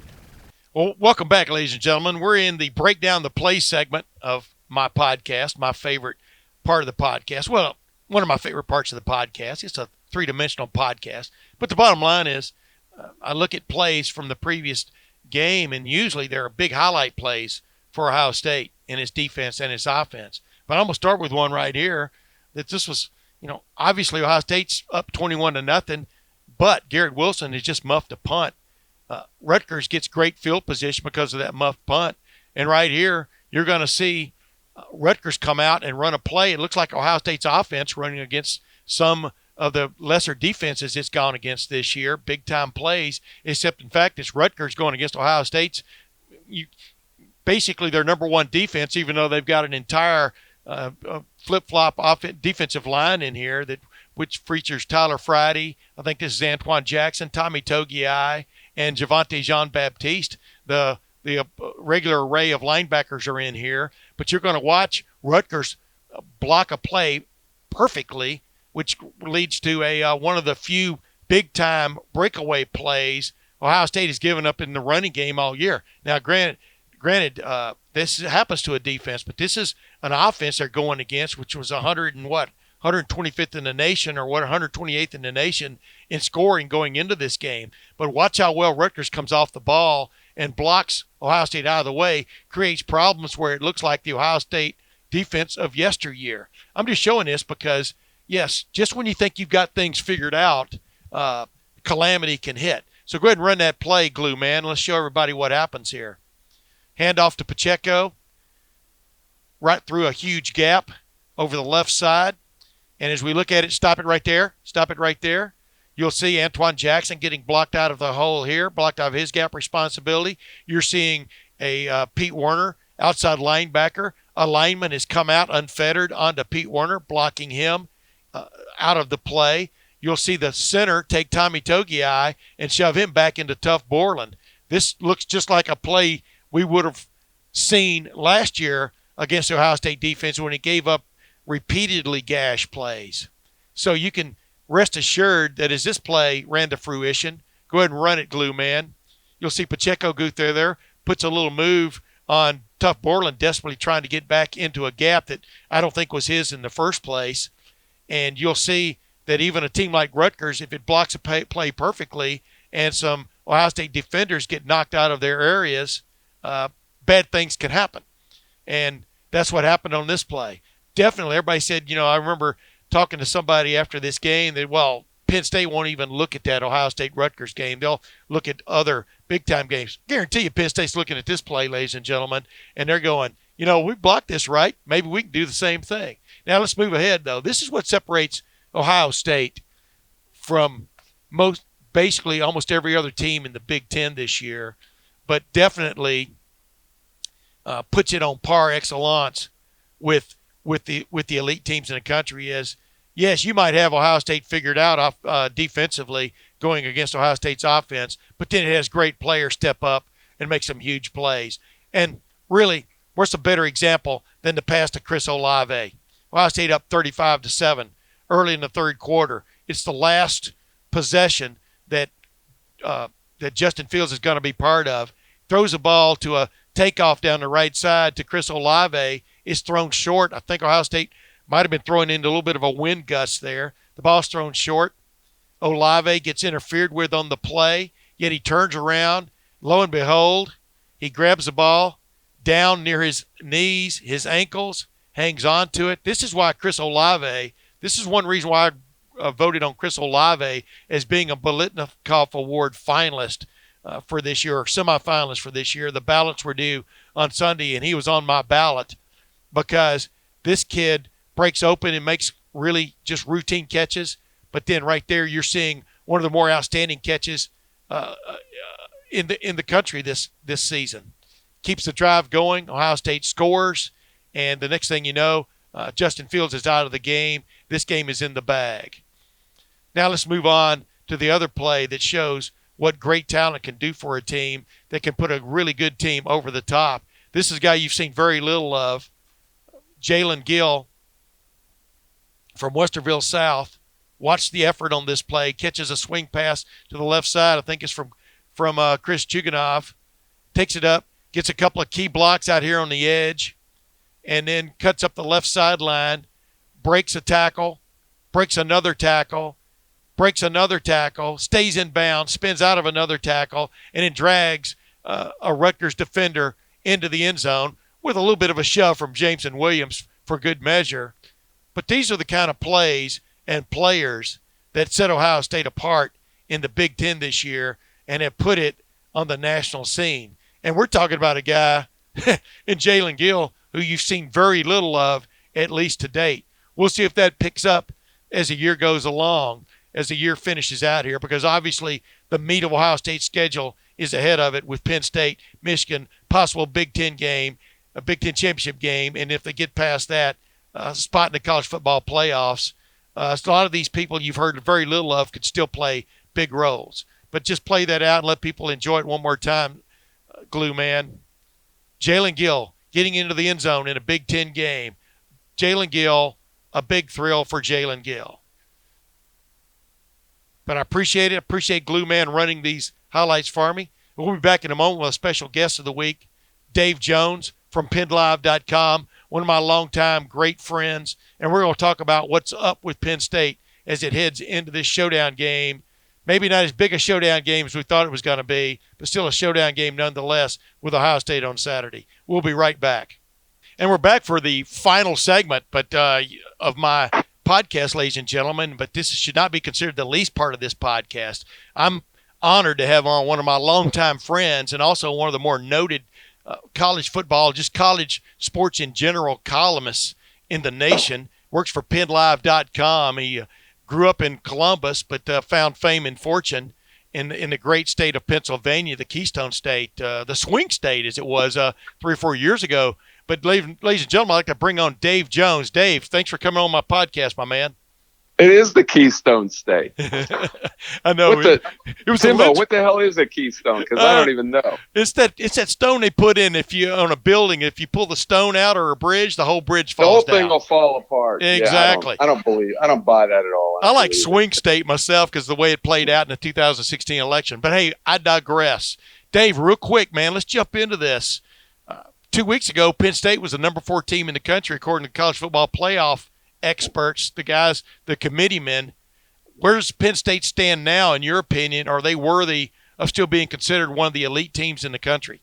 Well, welcome back, ladies and gentlemen. We're in the Breakdown the Play segment of my podcast, my favorite part of the podcast. Well, one of my favorite parts of the podcast. It's a three-dimensional podcast. But the bottom line is I look at plays from the previous game, and usually there are big highlight plays for Ohio State in its defense and its offense. But I'm going to start with one right here that this was, obviously Ohio State's up 21-0, but Garrett Wilson has just muffed a punt. Rutgers gets great field position because of that muffed punt. And right here, you're going to see Rutgers come out and run a play. It looks like Ohio State's offense running against some of the lesser defenses it's gone against this year, big-time plays, except, in fact, it's Rutgers going against Ohio State's basically their number one defense, even though they've got an entire flip-flop defensive line in here which features Tyler Friday. I think this is Antoine Jackson, Tommy Togiai, and Javonte Jean-Baptiste. The regular array of linebackers are in here, but you're going to watch Rutgers block a play perfectly, which leads to one of the few big-time breakaway plays Ohio State has given up in the running game all year. Now, granted, this happens to a defense, but this is an offense they're going against, which was 125th in the nation, or 128th in the nation in scoring going into this game. But watch how well Rutgers comes off the ball and blocks Ohio State out of the way, creates problems where it looks like the Ohio State defense of yesteryear. I'm just showing this because, yes, just when you think you've got things figured out, calamity can hit. So go ahead and run that play, Glue Man. Let's show everybody what happens here. Hand off to Pacheco, right through a huge gap over the left side. And as we look at it, stop it right there. You'll see Antoine Jackson getting blocked out of the hole here, blocked out of his gap responsibility. You're seeing a Pete Werner, outside linebacker. A lineman has come out unfettered onto Pete Werner, blocking him out of the play. You'll see the center take Tommy Togiai and shove him back into Tough Borland. This looks just like a play we would have seen last year against the Ohio State defense when it gave up repeatedly gash plays. So you can rest assured that as this play ran to fruition, go ahead and run it, Glue Man. You'll see Pacheco go through there, puts a little move on Tough Borland, desperately trying to get back into a gap that I don't think was his in the first place. And you'll see that even a team like Rutgers, if it blocks a play perfectly and some Ohio State defenders get knocked out of their areas, bad things can happen. And that's what happened on this play. Definitely, everybody said, I remember talking to somebody after this game that, Penn State won't even look at that Ohio State-Rutgers game. They'll look at other big-time games. Guarantee you Penn State's looking at this play, ladies and gentlemen, and they're going, we blocked this right. Maybe we can do the same thing. Now let's move ahead, though. This is what separates Ohio State from basically almost every other team in the Big Ten this year, but definitely puts it on par excellence with the elite teams in the country. Is, yes, you might have Ohio State figured out defensively going against Ohio State's offense, but then it has great players step up and make some huge plays. And really, what's a better example than the pass to Chris Olave? Ohio State up 35-7 early in the third quarter. It's the last possession that Justin Fields is going to be part of. Throws a ball to a takeoff down the right side to Chris Olave. Is thrown short. I think Ohio State might have been throwing into a little bit of a wind gust there. The ball's thrown short. Olave gets interfered with on the play, yet he turns around. Lo and behold, he grabs the ball down near his knees, his ankles, hangs on to it. This is why Chris Olave, this is one reason why I voted on Chris Olave as being a Biletnikoff Award finalist for this year, or semifinalist for this year. The ballots were due on Sunday, and he was on my ballot because this kid breaks open and makes really just routine catches. But then right there, you're seeing one of the more outstanding catches in the country this season. Keeps the drive going. Ohio State scores, and the next thing you know, Justin Fields is out of the game. This game is in the bag. Now let's move on to the other play that shows what great talent can do for a team that can put a really good team over the top. This is a guy you've seen very little of, Jalen Gill from Westerville South. Watch the effort on this play. Catches a swing pass to the left side. I think it's from Chris Chuganov. Takes it up, gets a couple of key blocks out here on the edge, and then cuts up the left sideline, breaks a tackle, breaks another tackle, stays in bounds, spins out of another tackle, and then drags a Rutgers defender into the end zone with a little bit of a shove from Jameson Williams for good measure. But these are the kind of plays and players that set Ohio State apart in the Big Ten this year and have put it on the national scene. And we're talking about a guy in Jalen Gill who you've seen very little of, at least to date. We'll see if that picks up as the year goes along, as the year finishes out here, because obviously the meat of Ohio State's schedule is ahead of it with Penn State, Michigan, possible Big Ten game, a Big Ten championship game, and if they get past that, a spot in the college football playoffs. So a lot of these people you've heard very little of could still play big roles. But just play that out and let people enjoy it one more time, Glue Man. Jalen Gill getting into the end zone in a Big Ten game. Jalen Gill, a big thrill for Jalen Gill. But I appreciate it. I appreciate Glue Man running these highlights for me. We'll be back in a moment with a special guest of the week, Dave Jones from PennLive.com, one of my longtime great friends. And we're going to talk about what's up with Penn State as it heads into this showdown game. Maybe not as big a showdown game as we thought it was going to be, but still a showdown game nonetheless with Ohio State on Saturday. We'll be right back. And we're back for the final segment of my podcast, ladies and gentlemen, but this should not be considered the least part of this podcast. I'm honored to have on one of my longtime friends and also one of the more noted college football, just college sports in general columnists in the nation. Works for PennLive.com. He grew up in Columbus, but found fame and fortune in the great state of Pennsylvania, the Keystone State, the swing state as it was 3 or 4 years ago. But ladies and gentlemen, I'd like to bring on Dave Jones. Dave, thanks for coming on my podcast, my man. It is the Keystone State. I know. It was Timbo, what the hell is a keystone? Because I don't even know. It's that stone they put in if you on a building. If you pull the stone out or a bridge, the whole bridge falls down. The whole thing will fall apart. Exactly. Yeah, I don't buy that at all. I like swing state myself because the way it played out in the 2016 election. But hey, I digress. Dave, real quick, man, let's jump into this. 2 weeks ago, Penn State was the number 4 team in the country according to college football playoff experts, the guys, the committeemen. Where does Penn State stand now, in your opinion? Are they worthy of still being considered one of the elite teams in the country?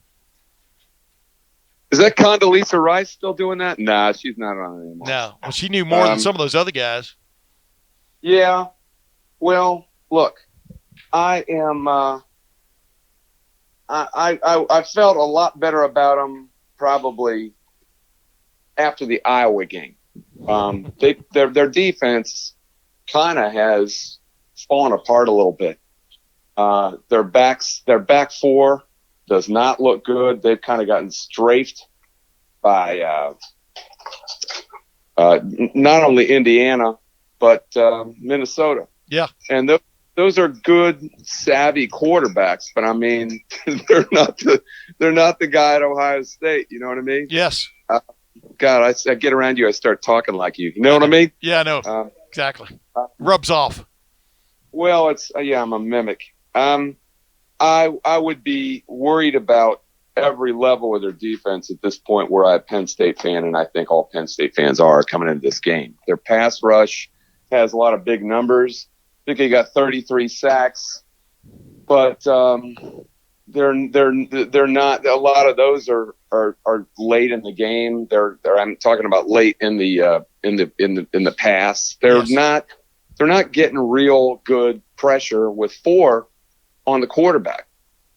Is that Condoleezza Rice still doing that? Nah, she's not on it anymore. No. Well, she knew more than some of those other guys. Yeah. Well, look, I am I felt a lot better about them probably after the Iowa game. Their defense kind of has fallen apart a little bit. Their back four does not look good. They've kind of gotten strafed by not only Indiana but Minnesota. Yeah, and those are good, savvy quarterbacks. But I mean, they're not the guy at Ohio State. You know what I mean? Yes. God, I get around you, I start talking like you. You know what I mean? Yeah, I know. Exactly. Rubs off. Well, I'm a mimic. I would be worried about every level of their defense at this point where I'm a Penn State fan, and I think all Penn State fans are coming into this game. Their pass rush has a lot of big numbers. I think they got 33 sacks, but they're not. A lot of those are late in the game. I'm talking about late in the pass. They're not getting real good pressure with 4 on the quarterback.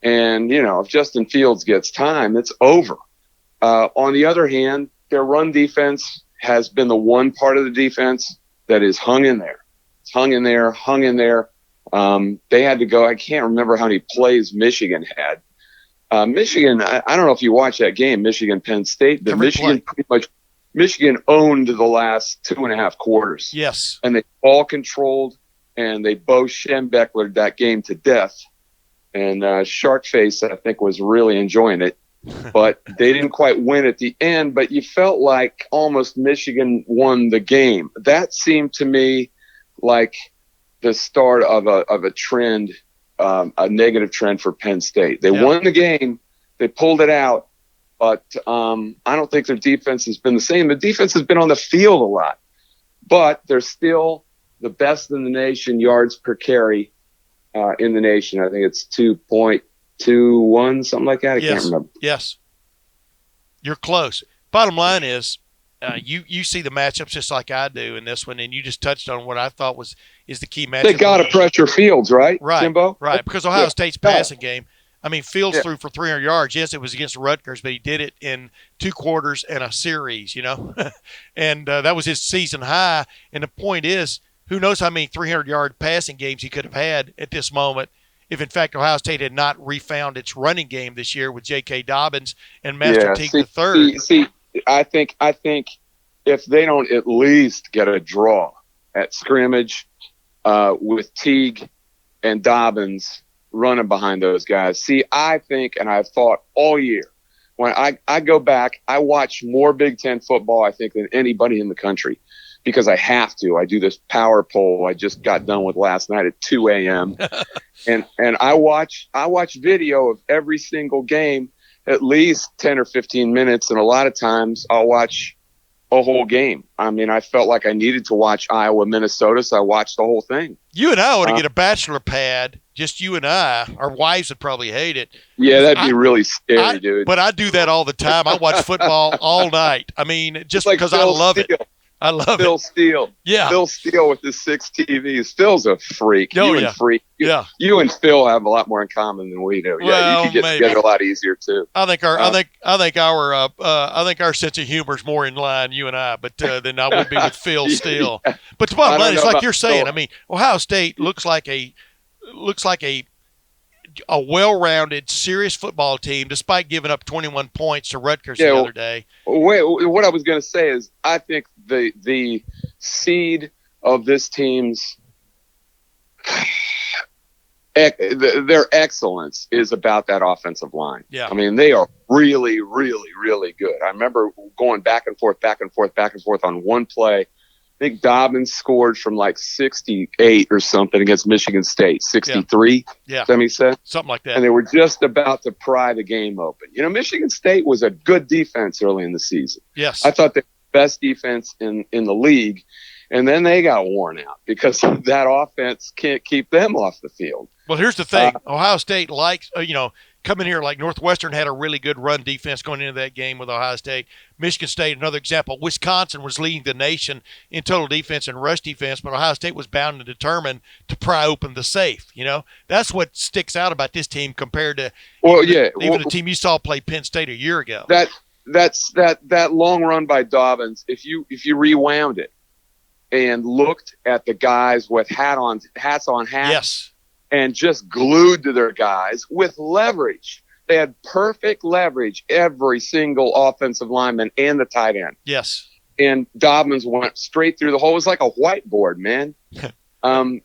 And, if Justin Fields gets time, it's over. On the other hand, their run defense has been the one part of the defense that is hung in there. It's hung in there. They had to go. I can't remember how many plays Michigan had. Michigan, I don't know if you watched that game, Michigan-Penn State, but Michigan owned the last 2.5 quarters. Yes. And they all controlled, and they Bo Schembechlered that game to death. And Sharkface, I think, was really enjoying it. But they didn't quite win at the end, but you felt like almost Michigan won the game. That seemed to me like the start of a trend, a negative trend for Penn State. They won the game, they pulled it out, but I don't think their defense has been the same. The defense has been on the field a lot, but they're still the best in the nation, yards per carry in the nation. I think it's 2.21, something like that. I can't remember. Yes. You're close. Bottom line is, you see the matchups just like I do in this one, and you just touched on what I thought is the key matchup. They got to pressure Fields, right, Jimbo? Right, because Ohio State's passing game. I mean, Fields threw for 300 yards. Yes, it was against Rutgers, but he did it in 2 quarters and a series, and that was his season high. And the point is, who knows how many 300-yard passing games he could have had at this moment if, in fact, Ohio State had not refound its running game this year with J.K. Dobbins and Master Teague III. See, I think if they don't at least get a draw at scrimmage with Teague and Dobbins running behind those guys. See, I think, and I've thought all year, when I go back, I watch more Big Ten football, I think, than anybody in the country because I have to. I do this power poll I just got done with last night at 2 a.m. and I watch video of every single game at least 10 or 15 minutes, and a lot of times I'll watch a whole game. I mean, I felt like I needed to watch Iowa, Minnesota, so I watched the whole thing. You and I ought to get a bachelor pad, just you and I. Our wives would probably hate it. Yeah, that'd be really scary, dude. But I do that all the time. I watch football all night. I mean, just like because I love it. I love Phil Steele. Yeah. Phil Steele with his 6 TVs. Phil's a freak. Freak. You and Phil have a lot more in common than we do. Well, you could get together a lot easier too. I think our sense of humor is more in line, you and I, but than I would be with Phil Steele. Yeah. But the bottom line is, like you're saying, I mean, Ohio State looks like a well-rounded, serious football team, despite giving up 21 points to Rutgers the other day. Wait, what I was going to say is, I think the seed of this team's their excellence is about that offensive line. Yeah, I mean, they are really, really, really good. I remember going back and forth on one play. I think Dobbins scored from like 68 or something against Michigan State, 63. Yeah. Does that make sense? Something like that. And they were just about to pry the game open. Michigan State was a good defense early in the season. Yes. I thought they were the best defense in the league. And then they got worn out because that offense can't keep them off the field. Well, here's the thing. Ohio State likes, coming here like Northwestern had a really good run defense going into that game with Ohio State. Michigan State, another example. Wisconsin was leading the nation in total defense and rush defense, but Ohio State was bound and determined to pry open the safe. That's what sticks out about this team compared to even the team you saw play Penn State a year ago. That long run by Dobbins. If you rewound it and looked at the guys with hats on, yes, and just glued to their guys with leverage. They had perfect leverage, every single offensive lineman and the tight end. Yes. And Dobbins went straight through the hole. It was like a whiteboard, man.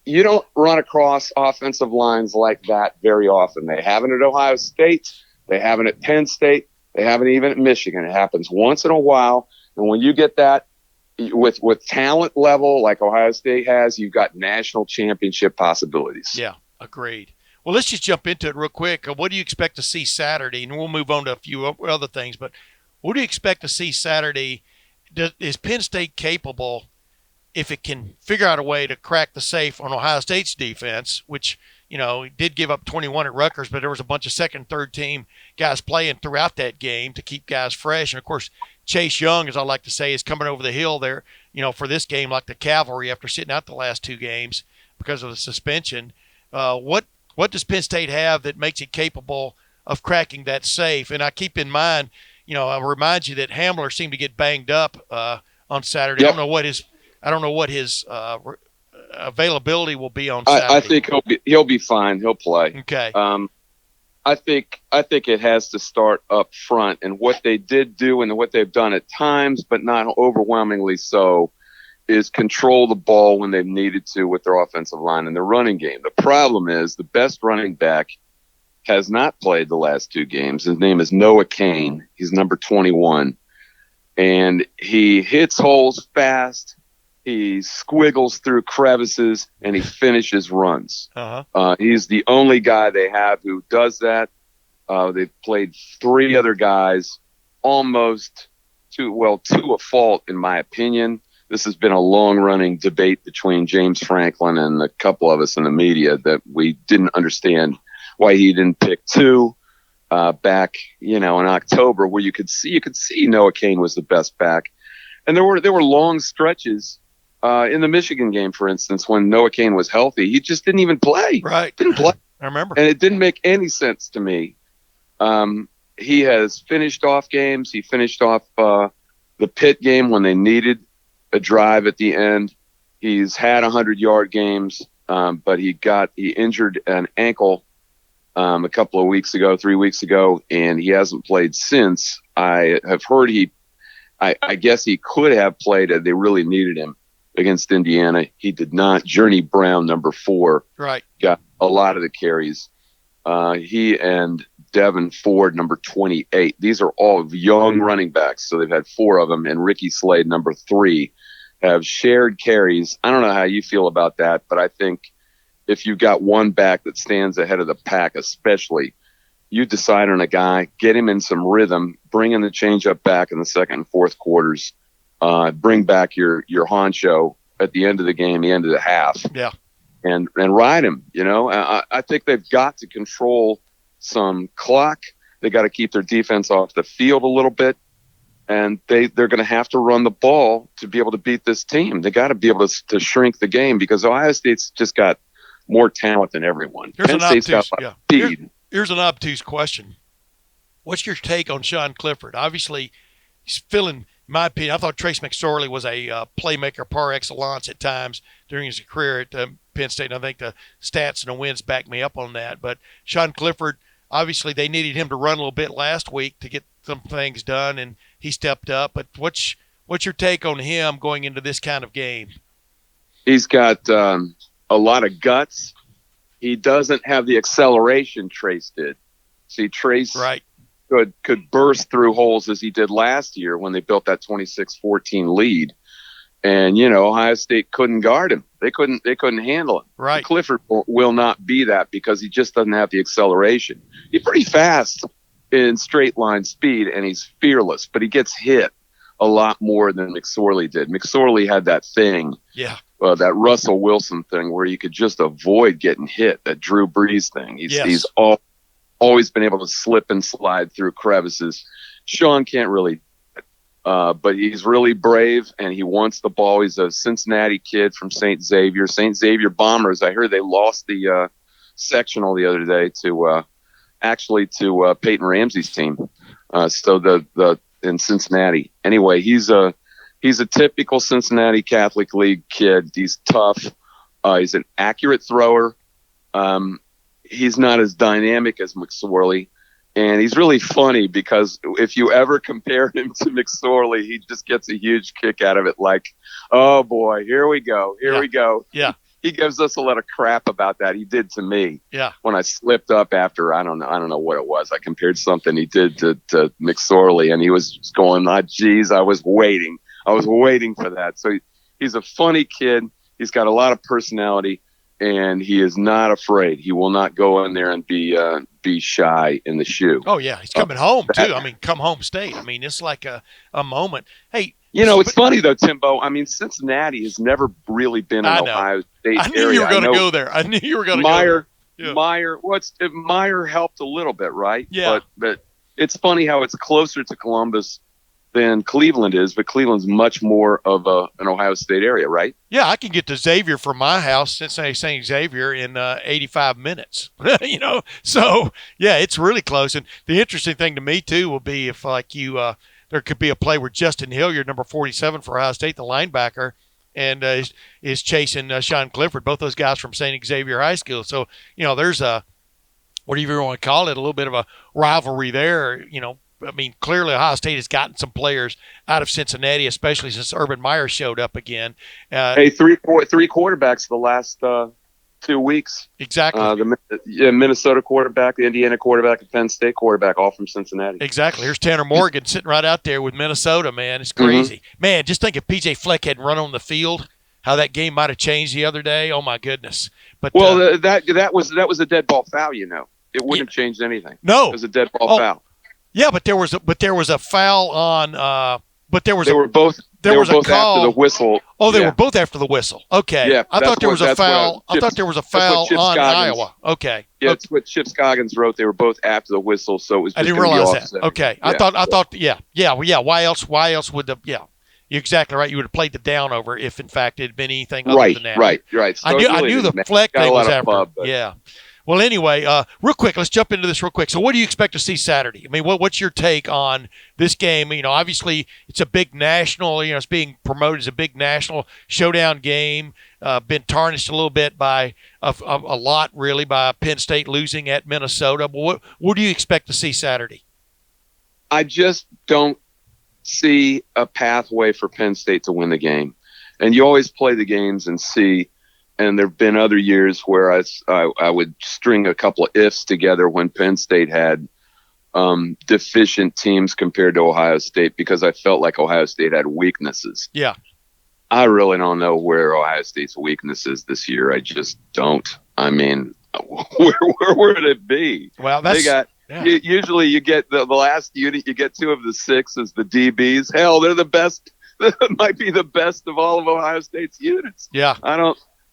You don't run across offensive lines like that very often. They haven't at Ohio State. They haven't at Penn State. They haven't even at Michigan. It happens once in a while. And when you get that with talent level like Ohio State has, you've got national championship possibilities. Yeah. Agreed. Well, let's just jump into it real quick. What do you expect to see Saturday? And we'll move on to a few other things. But what do you expect to see Saturday? Is Penn State capable, if it can figure out a way to crack the safe on Ohio State's defense, which, it did give up 21 at Rutgers, but there was a bunch of second, third team guys playing throughout that game to keep guys fresh. And, of course, Chase Young, as I like to say, is coming over the hill there, for this game like the cavalry after sitting out the last 2 games because of the suspension. What What does Penn State have that makes it capable of cracking that safe? And I keep in mind, I remind you that Hamler seemed to get banged up on Saturday. Yep. I don't know what his availability will be on Saturday. I think he'll be fine. He'll play. Okay. I think it has to start up front, and what they did do and what they've done at times, but not overwhelmingly so, is control the ball when they've needed to with their offensive line and their running game. The problem is the best running back has not played the last 2 games. His name is Noah Cain. He's number 21. And he hits holes fast. He squiggles through crevices, and he finishes runs. He's the only guy they have who does that. They've played 3 other guys almost to a fault, in my opinion. This has been a long-running debate between James Franklin and a couple of us in the media that we didn't understand why he didn't pick 2 back, in October, where you could see Noah Cain was the best back. And there were long stretches in the Michigan game, for instance, when Noah Cain was healthy. He just didn't even play. Right. Didn't play. I remember. And it didn't make any sense to me. He has finished off games. He finished off the Pitt game when they needed a drive at the end. He's had 100-yard games, but he injured an ankle a couple of weeks ago, 3 weeks ago, and he hasn't played since. I have heard I guess he could have played if they really needed him against Indiana. He did not. Journey Brown, number 4, right, got a lot of the carries. He and Devin Ford, number 28. These are all young running backs, so they've had 4 of them, and Ricky Slade, number 3, have shared carries. I don't know how you feel about that, but I think if you've got one back that stands ahead of the pack, especially, you decide on a guy, get him in some rhythm, bring in the changeup back in the second and fourth quarters, bring back your honcho at the end of the game, the end of the half, and ride him. I think they've got to control some clock. They got to keep their defense off the field a little bit. And they're going to have to run the ball to be able to beat this team. They got to be able to shrink the game because Ohio State's just got more talent than everyone. Penn State's got speed. Here's an obtuse question. What's your take on Sean Clifford? Obviously, he's filling, in my opinion, I thought Trace McSorley was a playmaker par excellence at times during his career at Penn State. And I think the stats and the wins back me up on that. But Sean Clifford, obviously, they needed him to run a little bit last week to get some things done, and he stepped up. But what's your take on him going into this kind of game? He's got a lot of guts. He doesn't have the acceleration Trace did. See, Trace could burst through holes as he did last year when they built that 26-14 lead. And, Ohio State couldn't guard him. They couldn't handle him. Right. Clifford will not be that because he just doesn't have the acceleration. He's pretty fast in straight line speed, and he's fearless, but he gets hit a lot more than McSorley did. McSorley had that thing, that Russell Wilson thing where you could just avoid getting hit, that Drew Brees thing. He's always been able to slip and slide through crevices. Sean can't really, but he's really brave, and he wants the ball. He's a Cincinnati kid from St. Xavier. St. Xavier Bombers, I heard they lost the sectional the other day to Peyton Ramsey's team. In Cincinnati. Anyway, he's a typical Cincinnati Catholic League kid. He's tough. He's an accurate thrower. He's not as dynamic as McSorley. And he's really funny because if you ever compare him to McSorley, he just gets a huge kick out of it. Like, oh boy, here we go. We go. Yeah. He gives us a lot of crap about that. He did to me. Yeah. When I slipped up after, I don't know what it was. I compared something he did to McSorley, and he was going, geez, I was waiting for that. So he's a funny kid. He's got a lot of personality, and he is not afraid. He will not go in there and be shy in the shoe. Oh yeah, he's coming home too. I mean, come home state. I mean, it's like a moment. Hey. It's funny, though, Timbo. I mean, Cincinnati has never really been an Ohio State area. I knew you were going to go there. I knew you were going to go there. Meyer helped a little bit, right? Yeah. But it's funny how it's closer to Columbus than Cleveland is, but Cleveland's much more of an Ohio State area, right? Yeah, I can get to Xavier from my house, Cincinnati St. Xavier, in 85 minutes. So yeah, it's really close. And the interesting thing to me too will be if there could be a play where Justin Hilliard, number 47 for Ohio State, the linebacker, and is chasing Sean Clifford, both those guys from St. Xavier High School. So there's a, whatever you want to call it, a little bit of a rivalry there. I mean, clearly Ohio State has gotten some players out of Cincinnati, especially since Urban Meyer showed up again. Hey, three quarterbacks the last 2 weeks. Exactly. The Minnesota quarterback, the Indiana quarterback, the Penn State quarterback, all from Cincinnati. Exactly. Here's Tanner Morgan sitting right out there with Minnesota, man. It's crazy. Mm-hmm. Man, just think if P.J. Fleck hadn't run on the field, how that game might have changed the other day. Oh, my goodness. But that was a dead ball foul, It wouldn't have changed anything. No. It was a dead ball foul. Yeah, but there was a foul on. They were both after the whistle. Oh, they were both after the whistle. Okay. Yeah, I thought there was a foul. I thought there was a foul on Iowa. Okay. Yeah, that's what Chip Scoggins wrote. They were both after the whistle, so it was. I didn't realize that. Okay. Yeah. I thought. Yeah. Why else would the? Yeah. You're exactly right. You would have played the down over if, in fact, it had been anything other than that. Right. So I knew the Fleck thing was after. Yeah. Well, anyway, real quick, let's jump into this real quick. So what do you expect to see Saturday? I mean, what's your take on this game? Obviously it's a big national, it's being promoted as a big national showdown game, been tarnished a little bit by a lot, really, by Penn State losing at Minnesota. But what do you expect to see Saturday? I just don't see a pathway for Penn State to win the game. And you always play the games and see. And there have been other years where I would string a couple of ifs together when Penn State had deficient teams compared to Ohio State because I felt like Ohio State had weaknesses. Yeah. I really don't know where Ohio State's weakness is this year. I just don't. I mean, where would it be? Well, that's usually you get the last unit, you get two of the six as the DBs. Hell, they're the best. Might be the best of all of Ohio State's units. Yeah.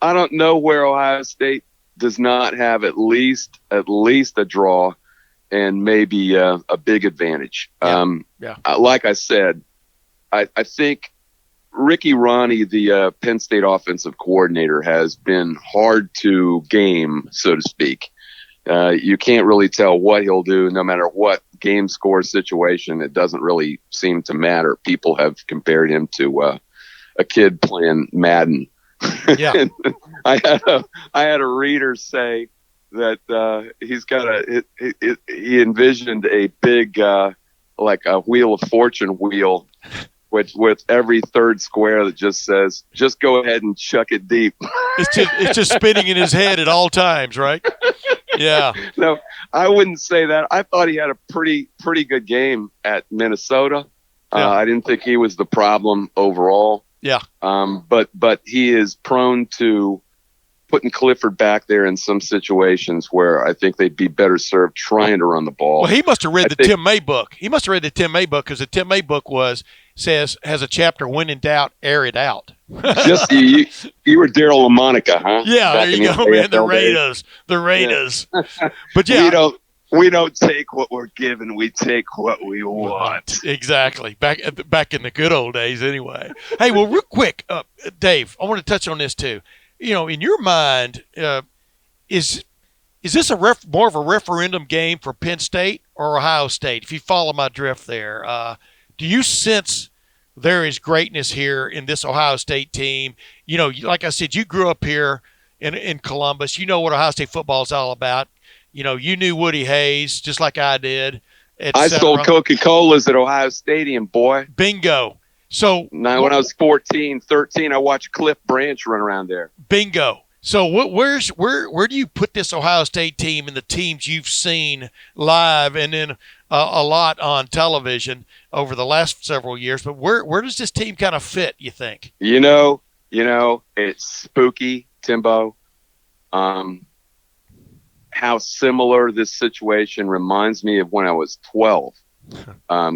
I don't know where Ohio State does not have at least a draw and maybe a big advantage. Like I said, I think Ricky Ronnie, the Penn State offensive coordinator, has been hard to game, so to speak. You can't really tell what he'll do no matter what game score situation. It doesn't really seem to matter. People have compared him to a kid playing Madden. Yeah. I had a reader say that he envisioned a big like a Wheel of Fortune wheel with every third square that just says, just go ahead and chuck it deep. It's just spinning in his head at all times, right? Yeah. No, I wouldn't say that. I thought he had a pretty good game at Minnesota. Yeah. I didn't think he was the problem overall. Yeah. But he is prone to putting Clifford back there in some situations where I think they'd be better served trying to run the ball. Well, he must have read Tim May book. He must have read the Tim May book because the Tim May book has a chapter, when in doubt, air it out. Just you were Daryl LaMonica, huh? Yeah, there you go, man. The Raiders. Yeah. But yeah. We don't take what we're given. We take what we want. Exactly. Back in the good old days, anyway. Hey, well, real quick, Dave, I want to touch on this too. In your mind, is this more of a referendum game for Penn State or Ohio State? If you follow my drift there, do you sense there is greatness here in this Ohio State team? Like I said, you grew up here in Columbus. You know what Ohio State football is all about. You knew Woody Hayes just like I did. I sold Coca-Colas at Ohio Stadium, boy. Bingo. So now, when I was 14, 13, I watched Cliff Branch run around there. Bingo. So where do you put this Ohio State team and the teams you've seen live and then a lot on television over the last several years? But where does this team kind of fit, you think? It's spooky, Timbo. How similar this situation reminds me of when I was 12,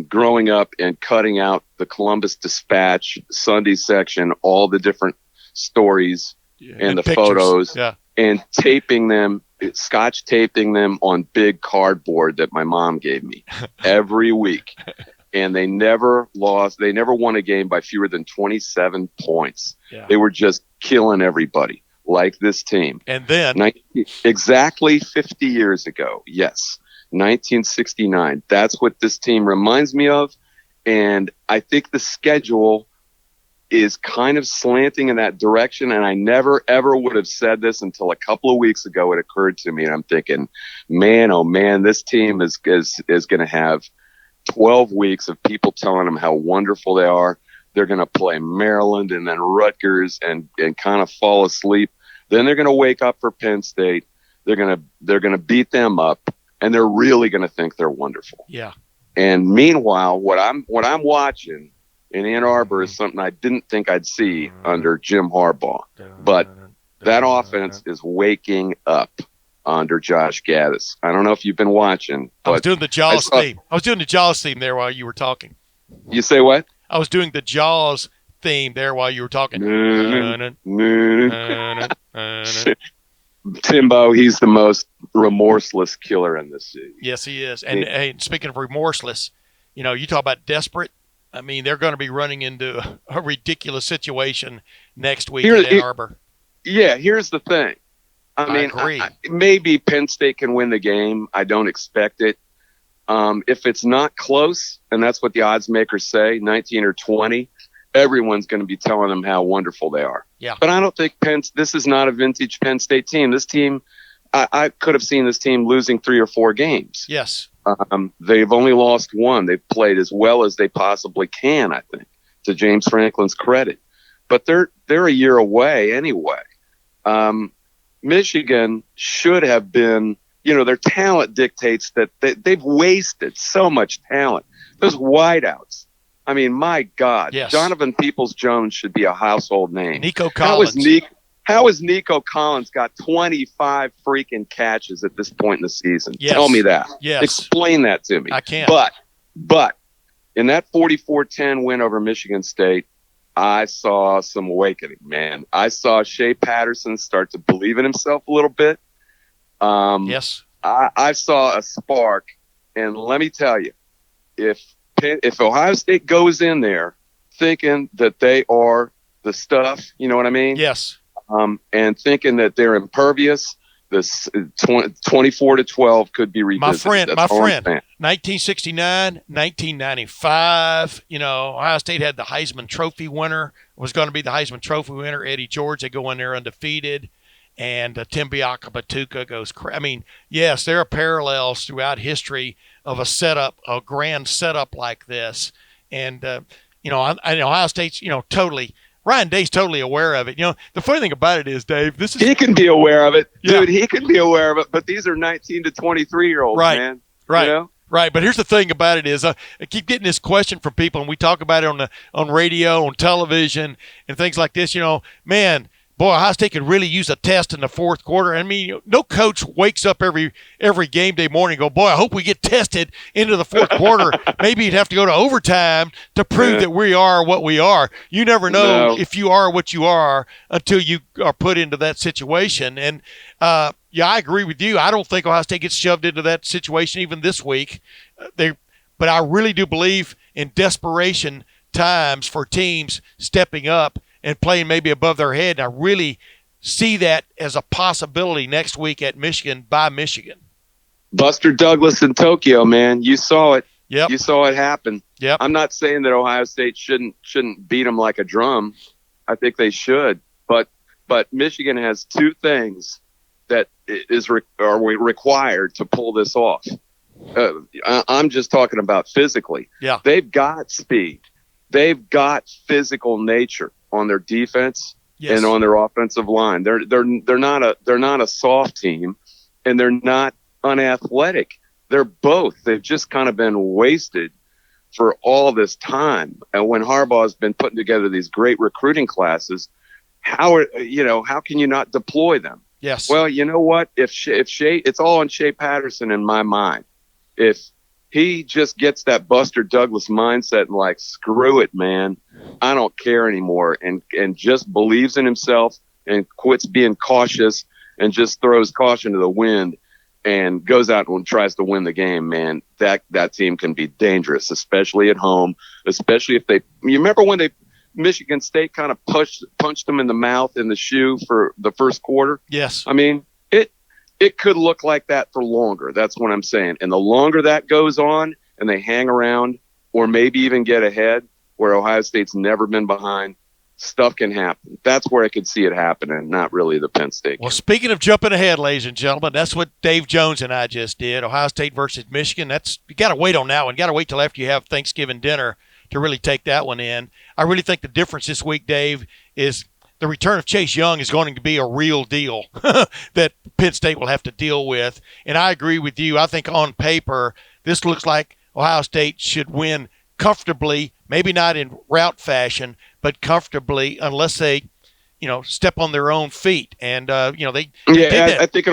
growing up and cutting out the Columbus Dispatch Sunday section, all the different stories and the pictures. Photos, yeah. And taping them, scotch taping them on big cardboard that my mom gave me every week. and they never lost. They never won a game by fewer than 27 points. Yeah. They were just killing everybody, like this team. And then exactly 50 years ago, yes, 1969. That's what this team reminds me of. And I think the schedule is kind of slanting in that direction. And I never, ever would have said this until a couple of weeks ago. It occurred to me, and I'm thinking, man, oh man, this team is going to have 12 weeks of people telling them how wonderful they are. They're going to play Maryland and then Rutgers and kind of fall asleep. Then they're going to wake up for Penn State. They're going to beat them up, and they're really going to think they're wonderful. Yeah. And meanwhile, what I'm watching in Ann Arbor is something I didn't think I'd see under Jim Harbaugh. But that offense is waking up under Josh Gaddis. I don't know if you've been watching. I was doing the Jaws theme. I was doing the Jaws theme there while you were talking. You say what? I was doing the Jaws theme there while you were talking. Timbo, he's the most remorseless killer in this city. Yes, he is. And hey, speaking of remorseless, you talk about desperate. I mean, they're going to be running into a ridiculous situation next week in Ann Arbor. Yeah, here's the thing. I mean, agree. Maybe Penn State can win the game. I don't expect it. If it's not close, and that's what the odds makers say, 19 or 20, everyone's going to be telling them how wonderful they are. Yeah. But I don't think this is not a vintage Penn State team. This team, I could have seen this team losing 3 or 4 games. Yes. They've only lost 1. They've played as well as they possibly can, I think, to James Franklin's credit. But they're a year away anyway. Michigan should have been, their talent dictates that they've wasted so much talent. Those wideouts. I mean, my God, yes. Donovan Peoples-Jones should be a household name. Nico Collins. How has Nico Collins got 25 freaking catches at this point in the season? Yes. Tell me that. Yes. Explain that to me. I can't. But in that 44-10 win over Michigan State, I saw some awakening, man. I saw Shea Patterson start to believe in himself a little bit. Yes. I saw a spark, and let me tell you, if Ohio State goes in there thinking that they are the stuff, you know what I mean? Yes. And thinking that they're impervious, this 24-12 could be revisited. My friend, 1969, 1995, Ohio State had the Heisman Trophy winner, was going to be the Heisman Trophy winner, Eddie George. They go in there undefeated, and Timbiaka Batuka goes I mean, yes, there are parallels throughout history of a grand setup like this. And, I know Ohio State's, totally – Ryan Day's totally aware of it. The funny thing about it is, Dave, he can be aware of it. Yeah. Dude, he can be aware of it, but these are 19 to 23-year-olds, right. man. Right. Right. But here's the thing about it is I keep getting this question from people, and we talk about it on radio, on television, and things like this. Man, boy, Ohio State could really use a test in the fourth quarter. I mean, no coach wakes up every game day morning and go, boy, I hope we get tested into the fourth quarter. Maybe you'd have to go to overtime to prove that we are what we are. You never know if you are what you are until you are put into that situation. And, I agree with you. I don't think Ohio State gets shoved into that situation even this week. But I really do believe in desperation times for teams stepping up and playing maybe above their head. And I really see that as a possibility next week at Michigan by Michigan. Buster Douglas in Tokyo, man. You saw it. Yep. You saw it happen. Yep. I'm not saying that Ohio State shouldn't beat them like a drum. I think they should. But Michigan has 2 things that are required to pull this off. I'm just talking about physically. Yeah. They've got speed. They've got physical nature on their defense and on their offensive line. They're not a soft team, and they're not unathletic. They're both. They've just kind of been wasted for all this time. And when Harbaugh's been putting together these great recruiting classes, how can you not deploy them? Yes. Well, you know what? If Shea, it's all on Shea Patterson in my mind. If he just gets that Buster Douglas mindset and like, screw it, man, I don't care anymore, and just believes in himself and quits being cautious and just throws caution to the wind and goes out and tries to win the game, man, that team can be dangerous, especially at home, especially if you remember when Michigan State kind of punched them in the mouth, in the shoe for the first quarter? Yes. I mean, it could look like that for longer. That's what I'm saying. And the longer that goes on and they hang around or maybe even get ahead where Ohio State's never been behind, stuff can happen. That's where I could see it happening, not really the Penn State game. Well, speaking of jumping ahead, ladies and gentlemen, that's what Dave Jones and I just did. Ohio State versus Michigan. You got to wait on that one. You got to wait till after you have Thanksgiving dinner to really take that one in. I really think the difference this week, Dave, is the return of Chase Young is going to be a real deal that Penn State will have to deal with. And I agree with you. I think on paper, this looks like Ohio State should win comfortably, maybe not in rout fashion, but comfortably, unless they, step on their own feet. And they did that. I think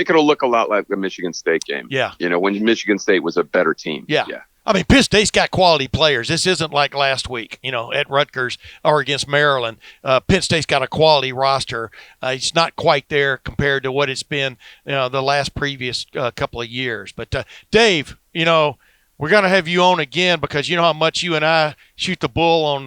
it'll look a lot like the Michigan State game. Yeah. When Michigan State was a better team. Yeah. I mean, Penn State's got quality players. This isn't like last week, at Rutgers or against Maryland. Penn State's got a quality roster. It's not quite there compared to what it's been, the last previous couple of years. But Dave, we're going to have you on again because you know how much you and I shoot the bull on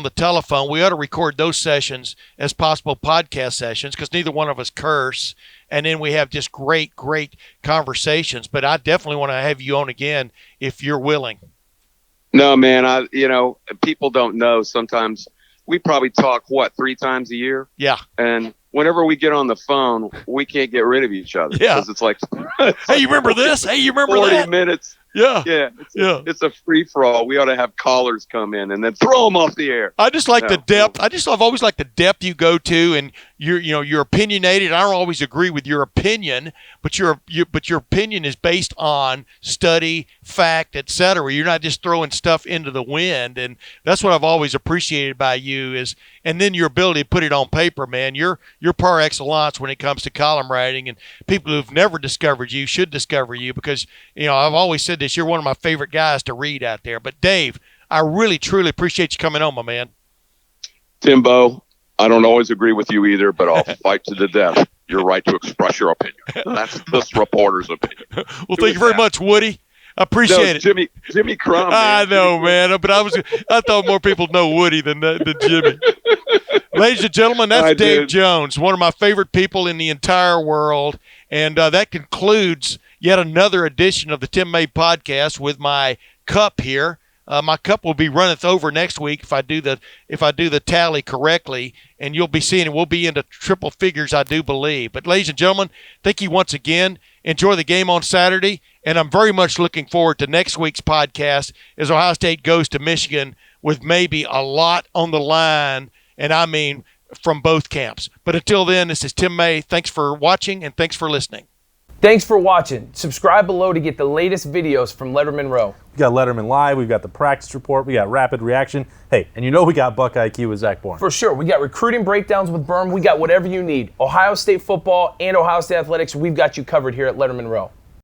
the telephone. We ought to record those sessions as possible podcast sessions because neither one of us curse. And then we have just great, great conversations. But I definitely want to have you on again if you're willing. No, man. People don't know. Sometimes we probably talk, 3 times a year? Yeah. And whenever we get on the phone, we can't get rid of each other. Yeah. Because it's like, hey, you remember this? Hey, you remember 40 that? minutes. Yeah. Yeah. It's a free-for-all. We ought to have callers come in and then throw them off the air. I just like the depth. I've always liked the depth you go to, and you're opinionated. I don't always agree with your opinion, but your opinion is based on study, fact, etc. You're not just throwing stuff into the wind, and that's what I've always appreciated by you and then your ability to put it on paper, man. You're par excellence when it comes to column writing, and people who've never discovered you should discover you because I've always said this. You're one of my favorite guys to read out there. But Dave, I really truly appreciate you coming on, my man. Timbo, I don't always agree with you either, but I'll fight to the death. Your right to express your opinion. That's this reporter's opinion. Well, thank you very much, Woody. I appreciate it. Jimmy Crum. I know, man. But I thought more people know Woody than Jimmy. Ladies and gentlemen, that's Dave Jones, one of my favorite people in the entire world. And that concludes yet another edition of the Tim May podcast with my cup here. My cup will be runneth over next week if I do the tally correctly, and you'll be seeing it. We'll be into triple figures, I do believe. But ladies and gentlemen, thank you once again. Enjoy the game on Saturday, and I'm very much looking forward to next week's podcast as Ohio State goes to Michigan with maybe a lot on the line, and I mean from both camps. But until then, this is Tim May. Thanks for watching, and thanks for listening. Thanks for watching. Subscribe below to get the latest videos from Lettermen Row. We got Letterman Live, we've got the practice report, we got rapid reaction. Hey, and we got Buckeye IQ with Zach Bourne. For sure. We got recruiting breakdowns with Berm. We got whatever you need. Ohio State football and Ohio State athletics, we've got you covered here at Lettermen Row.